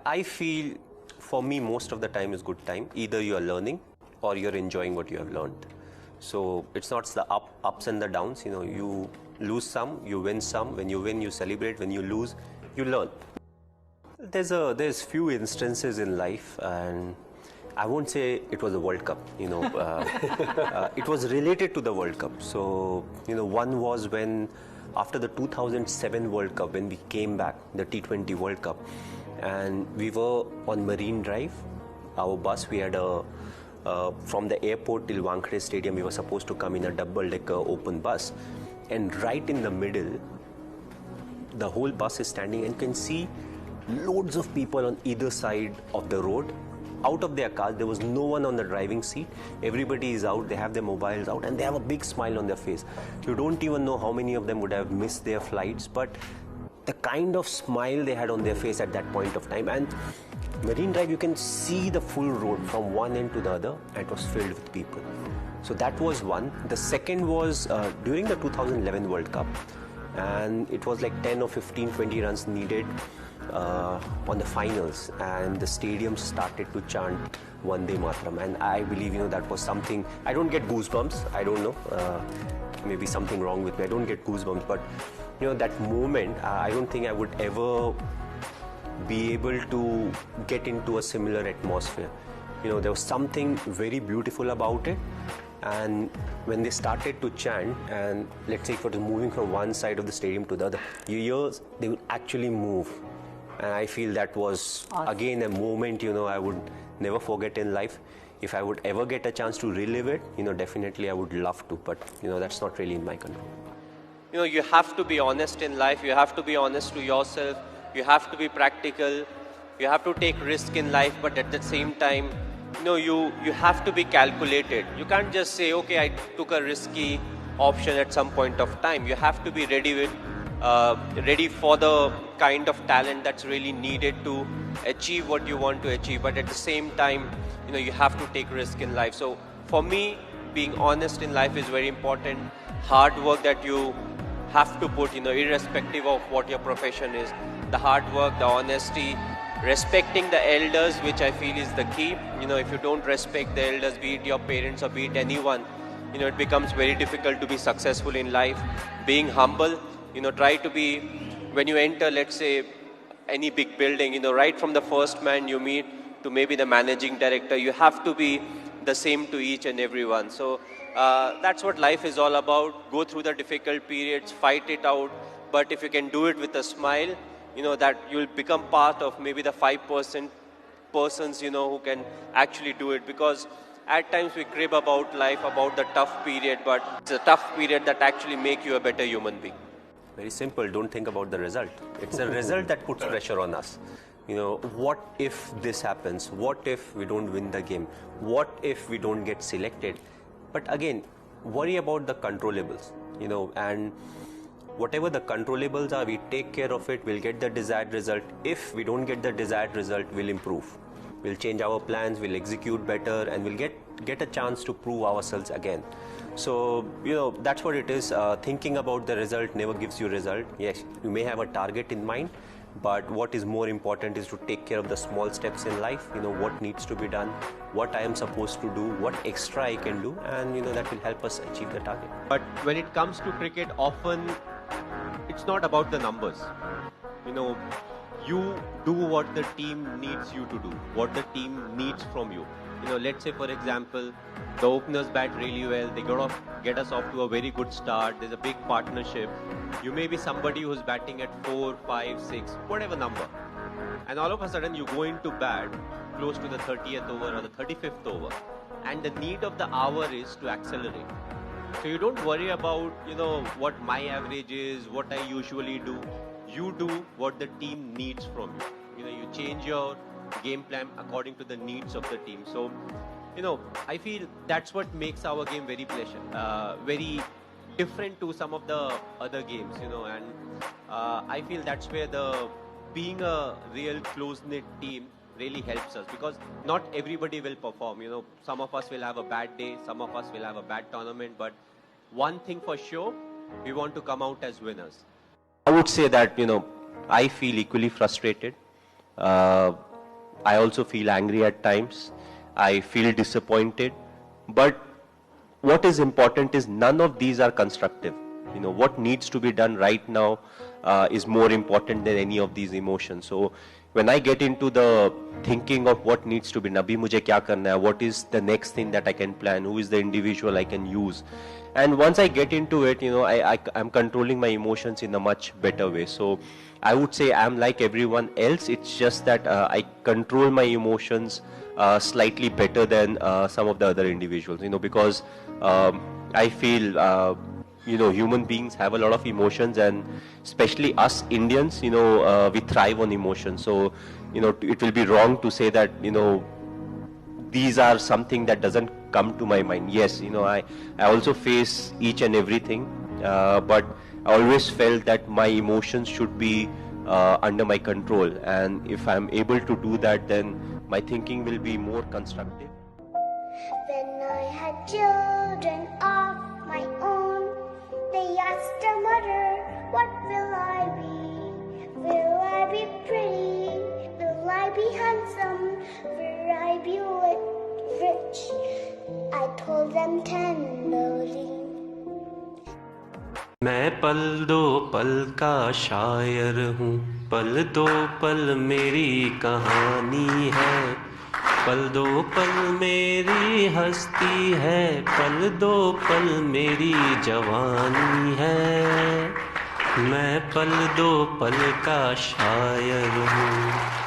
I feel for me most of the time is good time. Either you are learning or you're enjoying what you have learned. So it's not the ups and the downs. You lose some, you win some. When you win, you celebrate. When you lose, you learn. There's few instances in life, and I won't say it was a World Cup. It was related to the World Cup. So one was when after the 2007 World Cup, when we came back, the T20 World Cup, and we were on Marine Drive. Our bus, we had from the airport till Wankhede Stadium, we were supposed to come in a double-decker open bus, and right in the middle, the whole bus is standing, and you can see loads of people on either side of the road, out of their cars. There was no one on the driving seat. Everybody is out, they have their mobiles out, and they have a big smile on their face. You don't even know how many of them would have missed their flights, but the kind of smile they had on their face at that point of time. And Marine Drive, you can see the full road from one end to the other, and it was filled with people. So that was one. The second was during the 2011 World Cup, and it was like 10 or 15, 20 runs needed on the finals, and the stadium started to chant Vande Mataram, and I believe that was something. I don't get goosebumps. I don't know, maybe something wrong with me. I don't get goosebumps, but that moment, I don't think I would ever be able to get into a similar atmosphere. There was something very beautiful about it. And when they started to chant, and let's say if it was moving from one side of the stadium to the other, your ears, they would actually move. And I feel that was, again, a moment, I would never forget in life. If I would ever get a chance to relive it, definitely I would love to. But, that's not really in my control. You have to be honest in life. You have to be honest to yourself. You have to be practical. You have to take risk in life, but at the same time, you have to be calculated. You can't just say, okay, I took a risky option at some point of time. You have to be ready for the kind of talent that's really needed to achieve what you want to achieve. But at the same time, you have to take risk in life. So for me, being honest in life is very important. Hard work that you have to put, irrespective of what your profession is. The hard work, the honesty, respecting the elders, which I feel is the key. If you don't respect the elders, be it your parents or be it anyone, it becomes very difficult to be successful in life. Being humble, try to be, when you enter, let's say, any big building, right from the first man you meet to maybe the managing director, you have to be the same to each and everyone. So that's what life is all about. Go through the difficult periods, fight it out. But if you can do it with a smile, that you'll become part of maybe the 5% persons, who can actually do it. Because at times we crib about life, about the tough period, but it's a tough period that actually make you a better human being. Very simple. Don't think about the result. It's the result that puts pressure on us. What if this happens? What if we don't win the game? What if we don't get selected? But again, worry about the controllables, and whatever the controllables are, we take care of it, we'll get the desired result. If we don't get the desired result, we'll improve. We'll change our plans, we'll execute better, and we'll get a chance to prove ourselves again. So, that's what it is. Thinking about the result never gives you result. Yes, you may have a target in mind, but what is more important is to take care of the small steps in life, what needs to be done, what I am supposed to do, what extra I can do, and that will help us achieve the target. But when it comes to cricket, often it's not about the numbers. You do what the team needs you to do, what the team needs from you. Let's say, for example, the openers bat really well, they get us off to a very good start, there's a big partnership. You may be somebody who's batting at 4, 5, 6, whatever number. And all of a sudden you go into bat close to the 30th over or the 35th over. And the need of the hour is to accelerate. So you don't worry about, what my average is, what I usually do. You do what the team needs from you. You change your game plan according to the needs of the team. So, I feel that's what makes our game very very different to some of the other games, and I feel that's where being a real close-knit team really helps us, because not everybody will perform. Some of us will have a bad day, some of us will have a bad tournament, but one thing for sure, we want to come out as winners. I would say that, I feel equally frustrated. I also feel angry at times. I feel disappointed. But what is important is none of these are constructive. What needs to be done right now is more important than any of these emotions. So when I get into the thinking of what needs to be, Nabi mujhe kya karna hai, what is the next thing that I can plan, who is the individual I can use, and once I get into it, I'm controlling my emotions in a much better way. So I would say I'm like everyone else. It's just that I control my emotions slightly better than some of the other individuals, because I feel human beings have a lot of emotions, and especially us Indians, we thrive on emotions. So it will be wrong to say that these are something that doesn't come to my mind. Yes, I also face each and everything, but I always felt that my emotions should be under my control, and if I'm able to do that, then my thinking will be more constructive. When I had children of my own, they asked their mother, what will I be? Will I be pretty? Will I be handsome? Will I be rich? I told them tenderly. मैं पल दो पल का शायर हूँ, पल दो पल मेरी कहानी है, पल दो पल मेरी हस्ती है, पल दो पल मेरी जवानी है, मैं पल दो पल का शायर हूँ.